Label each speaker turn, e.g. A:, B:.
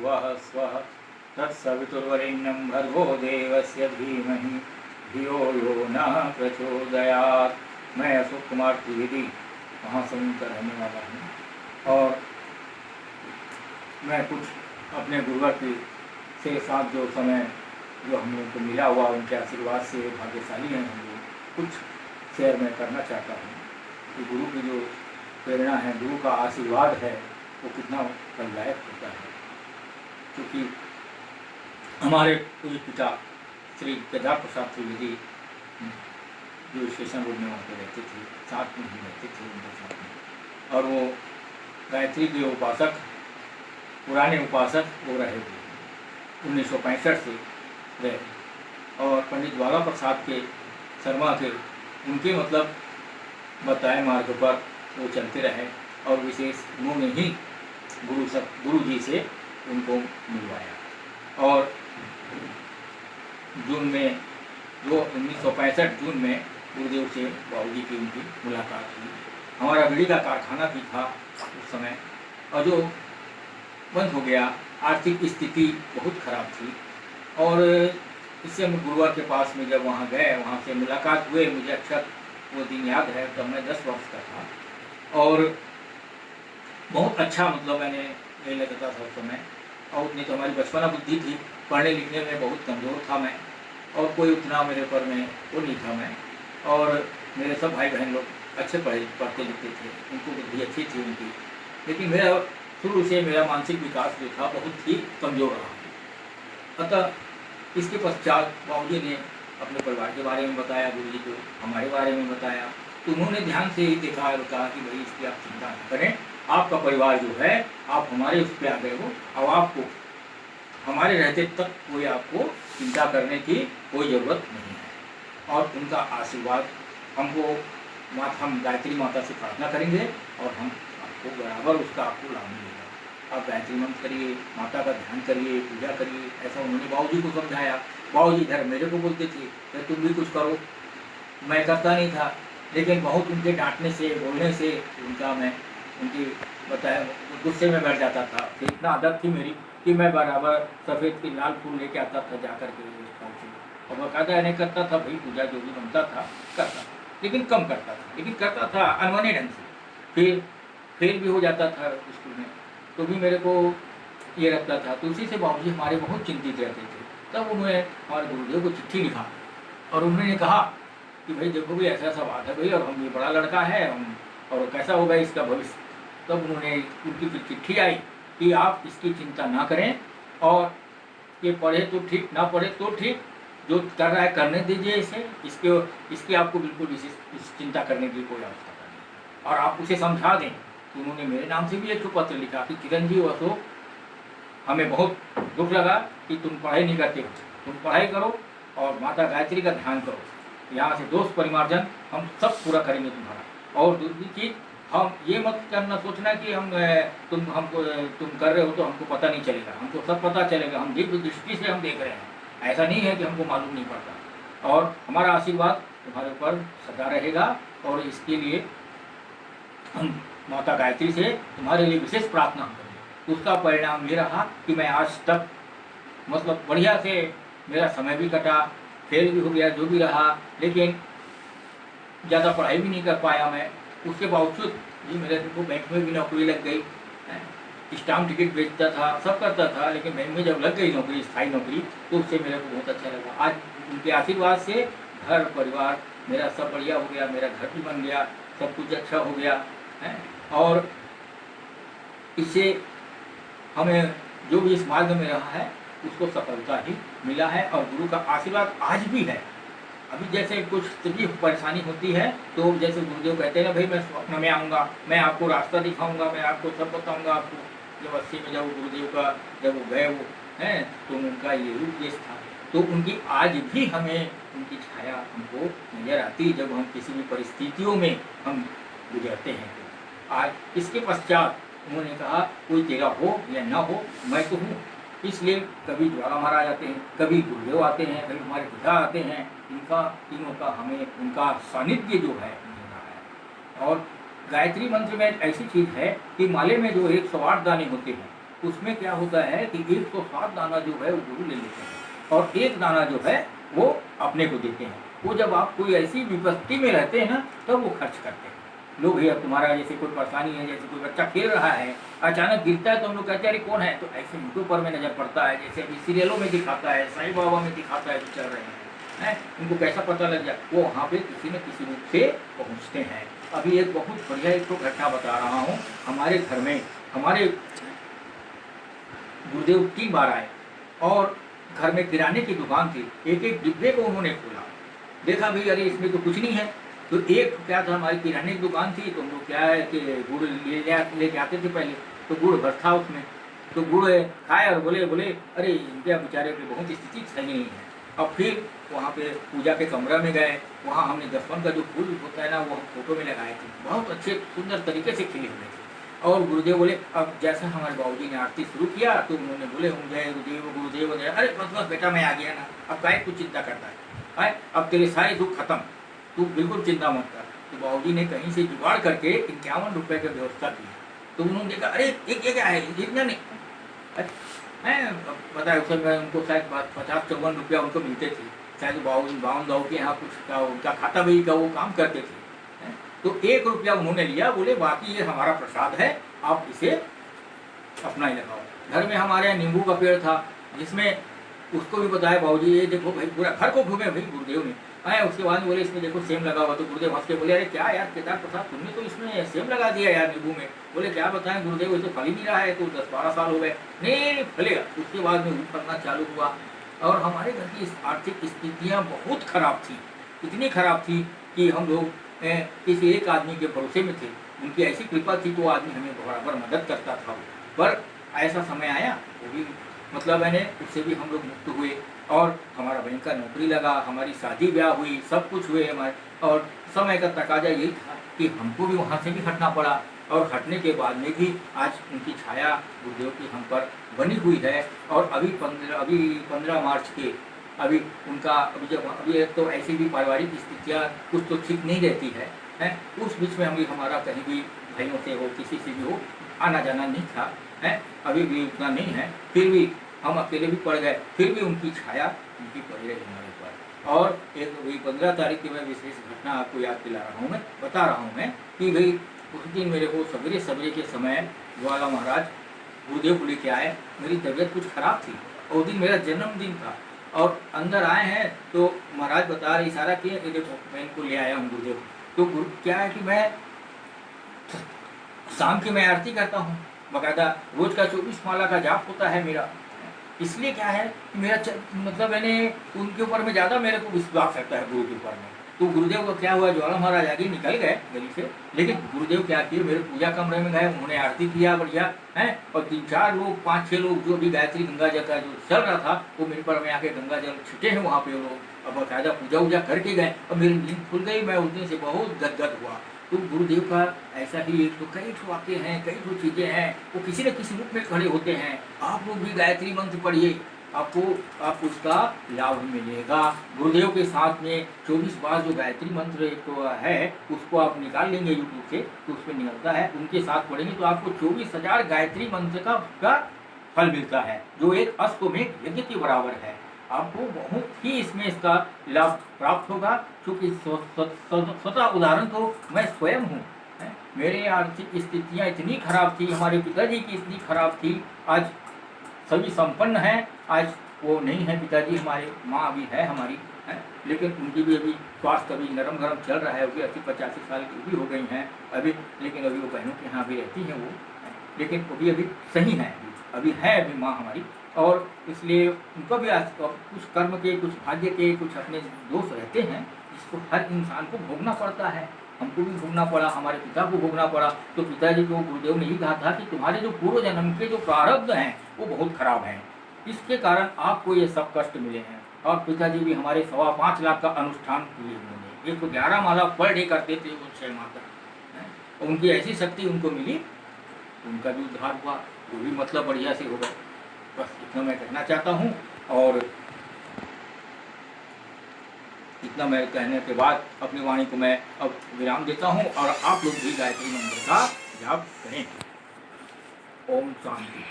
A: भुवः स्वः तत्सवितुर्वरेण्यं भर्गो देवस्य धीमहि धियो यो नः प्रचोदयात्। मैं अशोक कुमार त्रिवेदी महासमुंद का रहने वाला हूँ और मैं कुछ अपने गुरुवर के से साथ जो समय जो हम लोग को मिला हुआ उनके आशीर्वाद से भाग्यशाली हैं हम लोग, कुछ शेयर मैं करना चाहता हूँ कि गुरु की जो प्रेरणा है, गुरु का आशीर्वाद है, वो कितना फलदायक होता है। क्योंकि हमारे पूज्य पिता श्री केदार प्रसाद त्रिवेदी जो स्टेशन रोड में वहाँ पे रहते थे, साथ में ही रहते थे उनके साथ में, और वो गायत्री के उपासक, पुराने उपासक वो रहे थे 1965 से रहे। और पंडित बाला प्रसाद के शर्मा के उनके मतलब बताए मार्ग पर वो चलते रहे और विशेष उन्होंने ही गुरु जी से उनको मिलवाया। और जून में जो 1965 जून में गुरुदेव से बाबूजी की उनकी मुलाकात हुई। हमारा बिजली का कारखाना भी था उस समय और जो बंद हो गया, आर्थिक स्थिति बहुत खराब थी। और इससे हम गुरुवार के पास में जब वहाँ गए, वहाँ से मुलाकात हुए, मुझे अच्छा वो दिन याद है, तब मैं 10 वर्ष का था और बहुत अच्छा मतलब मैंने यही लगता था उस समय। और उतनी तो हमारी बचपना बुद्धि थी, पढ़ने लिखने में बहुत कमज़ोर था मैं और कोई उतना मेरे ऊपर में वो नहीं था मैं। और मेरे सब भाई बहन लोग अच्छे पढ़ते लिखते थे, उनको बुद्धि अच्छी थी उनकी, लेकिन मेरा शुरू से मेरा मानसिक विकास जो था बहुत ही कमज़ोर रहा। अतः इसके पश्चात बाबूजी ने अपने परिवार के बारे में बताया, गुरुजी को हमारे बारे में बताया, तो उन्होंने ध्यान से ही देखा और कहा कि भाई इसकी आप चिंता न करें, आपका परिवार जो है आप हमारे उस पर आ गए हो, अब आपको हमारे रहते तक कोई आपको चिंता करने की कोई ज़रूरत नहीं है। और उनका आशीर्वाद हमको हम गायत्री माता से प्रार्थना करेंगे और हम आपको बराबर उसका आपको लाभ मिलेगा। आप गायत्री मंत्र करिए, माता का ध्यान करिए, पूजा करिए, ऐसा उन्होंने बाबूजी को समझाया। बाबूजी इधर मेरे को बोलते थे कि तुम भी कुछ करो, मैं करता नहीं था, लेकिन बहुत उनके डांटने से बोलने से उनका मैं उनकी बताया गुस्से में बैठ जाता था। फिर इतना आदत थी मेरी कि मैं बराबर सफ़ेद के लाल फूल लेके आता था जा कर के और बाकायदा नहीं करता था, भाई पूजा जो भी बनता था करता, लेकिन कम करता था, लेकिन करता था अनमने ढंग से। फिर भी हो जाता था स्कूल में, तो भी मेरे को ये लगता था। तो उसी से बाबूजी हमारे बहुत चिंतित रहते थे। तब उन्होंने हमारे गुरुदेव को चिट्ठी लिखा और उन्होंने कहा कि भाई देखो भी ऐसा ऐसा बात है भाई, और हम ये बड़ा लड़का है और कैसा होगा इसका भविष्य। तब उन्होंने उनकी फिर चिट्ठी आई कि आप इसकी चिंता ना करें और ये पढ़े तो ठीक, ना पढ़े तो ठीक, जो कर रहा है करने दीजिए इसे, इसकी आपको बिल्कुल विशेष चिंता करने की कोई आवश्यकता नहीं। और आप उसे समझा दें। तो उन्होंने मेरे नाम से भी एक पत्र लिखा कि चिरंजीव अशोक, हमें बहुत दुख लगा कि तुम पढ़ाई नहीं करते हो, तुम पढ़ाई करो और माता गायत्री का ध्यान करो, यहाँ से दोष परिमार्जन हम सब पूरा करेंगे तुम्हारा। और दूसरी चीज़, हम ये मत करना सोचना कि तुम कर रहे हो तो हमको पता नहीं चलेगा, हमको सब पता चलेगा, हम दिव्य दृष्टि से हम देख रहे हैं, ऐसा नहीं है कि हमको मालूम नहीं पड़ता। और हमारा आशीर्वाद तुम्हारे ऊपर सदा रहेगा और इसके लिए हम माता गायत्री से तुम्हारे लिए विशेष प्रार्थना करें। उसका परिणाम ये रहा कि मैं आज तक मतलब बढ़िया से मेरा समय भी कटा, फेल भी हो गया, जो भी रहा, लेकिन ज़्यादा पढ़ाई भी नहीं कर पाया मैं। उसके बावजूद भी मेरे को बैंक में भी नौकरी लग गई, स्टाम्प टिकट बेचता था, सब करता था, लेकिन बैंक में जब लग गई नौकरी, स्थायी नौकरी, तो उससे मेरे को बहुत अच्छा लगा। आज उनके आशीर्वाद से घर परिवार मेरा सब बढ़िया हो गया, मेरा घर भी बन गया, सब कुछ अच्छा हो गया है। और इससे हमें जो भी इस मार्ग में रहा है उसको सफलता ही मिला है और गुरु का आशीर्वाद आज भी है। अभी जैसे कुछ भी परेशानी होती है तो जैसे गुरुदेव कहते हैं ना, भाई मैं स्वप्न में आऊँगा, मैं आपको रास्ता दिखाऊंगा, मैं आपको सब बताऊंगा। आपको जब 80 में जब गुरुदेव का जब वो गए वो हैं, तो उनका ये उपदेश था। तो उनकी आज भी हमें उनकी छाया हमको नज़र आती जब हम किसी भी परिस्थितियों में हम गुजरते हैं। आज इसके पश्चात उन्होंने कहा कोई तेरा हो या ना हो, मैं तो हूँ। इसलिए कभी ज्वाला महाराज आते हैं, कभी गुरुदेव आते हैं, कभी हमारे पिता आते हैं, इनका तीनों का हमें उनका सानिध्य जो है मिल रहा है। और गायत्री मंत्र में ऐसी चीज़ है कि माले में जो 108 दाने होते हैं, उसमें क्या होता है कि 107 दाना जो है वो गुरु ले लेते हैं और 1 दाना जो है वो अपने को देते हैं। वो जब आप कोई ऐसी विपत्ति में रहते हैं ना, तब वो खर्च करते हैं। लोग ही अब तुम्हारा जैसे कोई परेशानी है, जैसे कोई बच्चा खेल रहा है, अचानक गिरता है तो हम लोग कहते हैं अरे कौन है, तो ऐसे उनके ऊपर में नज़र पड़ता है, जैसे अभी सीरियलों में दिखाता है, साईं बाबा में दिखाता है जो चल रहे हैं, उनको कैसा पता लग जाए, वो वहाँ पे किसी न किसी रूप से पहुँचते हैं। अभी एक बहुत बढ़िया एक तो घटना बता रहा हूँ। हमारे घर में हमारे गुरुदेव 3 बार आए और घर में किराने की दुकान थी। एक एक डिब्बे को उन्होंने खोला, देखा भाई अरे इसमें तो कुछ नहीं है। तो एक क्या था, हमारी किराने की दुकान थी, तो हम लोग क्या है कि गुड़ लेके आते थे पहले, तो गुड़ भर था उसमें, तो गुड़ खाए और बोले अरे इनके बेचारे की बहुत स्थिति सही नहीं है। अब फिर वहाँ पे पूजा के कमरा में गए, वहाँ हमने दर्पण का जो फूल होता है ना, वो हम फोटो में लगाए थे, बहुत अच्छे सुंदर तरीके से खिले हुए थे। और गुरुदेव बोले, अब जैसा हमारे बाबूजी ने आरती शुरू किया तो उन्होंने बोले हम जय गुरुदेव गुरुदेव जय। अरे बस बेटा मैं आ गया ना, अब काहे कुछ चिंता करता है, अब तेरे सारे दुख खत्म, तू बिल्कुल चिंता मत कर। तो बाबूजी ने कहीं से जुगाड़ करके 51 रुपये की व्यवस्था की। तो उन्होंने देखा अरे ये क्या है, इतना नहीं है, बताया उस समय उनको शायद 50-54 रुपया उनको मिलते थे, शायद बावन दाऊ के यहाँ कुछ का उनका खाता बही का वो काम करते थे। तो 1 रुपया उन्होंने लिया, बोले बाकी ये हमारा प्रसाद है, आप इसे अपना ही लगाओ। घर में हमारे यहाँ नींबू का पेड़ था, जिसमें उसको भी बताया बाबूजी ये देखो भाई, पूरा घर को घूमे भाई गुरुदेव ने आए। उसके बाद बोले इसमें देखो सेम लगा हुआ, तो गुरुदेव हंस के बोले अरे क्या यार केदार प्रसाद, तुमने तो इसमें सेम लगा दिया यार नींबू में। बोले क्या बताएं गुरुदेव, ये तो फल ही नहीं रहा है, तो 10-12 साल हो गए, नहीं फलेगा। उसके बाद में वो फलना चालू हुआ और हमारे घर की आर्थिक स्थितियाँ बहुत खराब थी, इतनी खराब थी कि हम लोग किसी एक आदमी के भरोसे में थे, उनकी ऐसी कृपा थी तो आदमी हमें बराबर मदद करता था। पर ऐसा समय आया, वो भी मतलब मैंने उससे भी हम लोग मुक्त हुए और हमारा बैंक का नौकरी लगा, हमारी शादी ब्याह हुई, सब कुछ हुए हमारे। और समय का तकाजा यही था कि हमको भी वहाँ से भी हटना पड़ा, और हटने के बाद में भी आज उनकी छाया गुरुदेव की हम पर बनी हुई है। और अभी 15 मार्च के अभी उनका अभी एक तो ऐसी भी पारिवारिक स्थितियाँ कुछ तो ठीक नहीं रहती है, उस बीच में हमारा कहीं भी भाइयों से हो किसी से भी हो आना जाना नहीं था, अभी भी उतना नहीं है, फिर भी हम अकेले भी पड़ गए, फिर भी उनकी छाया उनकी पड़ी रही हमारे ऊपर। और एक 15 तारीख की मैं विशेष घटना आपको याद दिला रहा हूँ, मैं बता रहा हूँ मैं कि भाई उस दिन मेरे को सवेरे के समय ज्वाला महाराज गुरुदेव को लेके आए। मेरी तबीयत कुछ खराब थी और उस दिन मेरा जन्मदिन था, और अंदर आए हैं तो महाराज बता रहे, इशारा किए कि देखो मैं इनको ले आया हूँ गुरुदेव। तो गुरु क्या है कि मैं शाम की मैं आरती करता हूँ, बाकायदा रोज का 24 माला का जाप होता है मेरा, इसलिए क्या है कि मेरा मतलब मैंने उनके ऊपर में ज़्यादा मेरे को विश्वास रहता है गुरु के ऊपर में। तो गुरुदेव को क्या हुआ, ज्वाला महाराज आगे निकल गए गली से, लेकिन गुरुदेव क्या किए मेरे पूजा कमरे में गए, उन्होंने आरती किया बढ़िया है, और 3-4 लोग 5-6 लोग जो भी गायत्री गंगा जल का जो चल रहा था वो मेरे पर में आके गंगा जल छिटे हैं वहाँ पे वो लोग, अब बाकायदा पूजा वूजा करके गए और मेरी नींद खुल गई। मैं उस दिन से बहुत गदगद हुआ। तो गुरुदेव का ऐसा ही एक तो कई ठो वाक्य हैं, कई ठो चीज़ें हैं, वो किसी न किसी रूप में खड़े होते हैं। आप लोग भी गायत्री मंत्र पढ़िए, आप उसका लाभ मिलेगा। गुरुदेव के साथ में 24 बार जो गायत्री मंत्र एक तो है, उसको आप निकाल लेंगे यूट्यूब से तो उसमें निकलता है, उनके साथ पढ़ेंगे तो आपको 24,000 गायत्री मंत्र का फल मिलता है, जो एक अश्वमेध यज्ञ के बराबर है। आपको बहुत ही इसमें इसका लाभ प्राप्त होगा, क्योंकि स्वतः उदाहरण तो मैं स्वयं हूँ। मेरे आर्थिक स्थितियाँ इतनी खराब थी, हमारे पिताजी की इतनी खराब थी, आज सभी संपन्न हैं। आज वो नहीं है पिताजी हमारे, माँ अभी है हमारी, लेकिन उनकी भी अभी स्वास्थ्य अभी नरम गरम चल रहा है, वो भी 80-85 साल की भी हो गई हैं अभी, लेकिन अभी वो बहनों के यहाँ भी रहती हैं वो, लेकिन वो भी अभी सही हैं, अभी है अभी माँ हमारी। और इसलिए उनको भी आज कुछ कर्म के, कुछ भाग्य के, कुछ अपने दोष रहते हैं, जिसको हर इंसान को भोगना पड़ता है। हमको भी भोगना पड़ा, हमारे पिता को भोगना पड़ा। तो पिताजी को गुरुदेव ने ही कहा था कि तुम्हारे जो पूर्व जन्म के जो प्रारब्ध हैं वो बहुत खराब हैं, इसके कारण आपको ये सब कष्ट मिले हैं। और पिताजी भी हमारे 5.25 लाख का अनुष्ठान किए उन्होंने, 111 माला पर डे करते थे वो 6 माह तक, उनकी ऐसी शक्ति उनको मिली, उनका भी उद्धार हुआ, वो भी मतलब बढ़िया से होगा। बस इतना मैं कहना चाहता हूँ, और इतना मैं कहने के बाद अपनी वाणी को मैं अब विराम देता हूँ, और आप लोग भी गायत्री मंत्र का जाप करें। ओम शांति।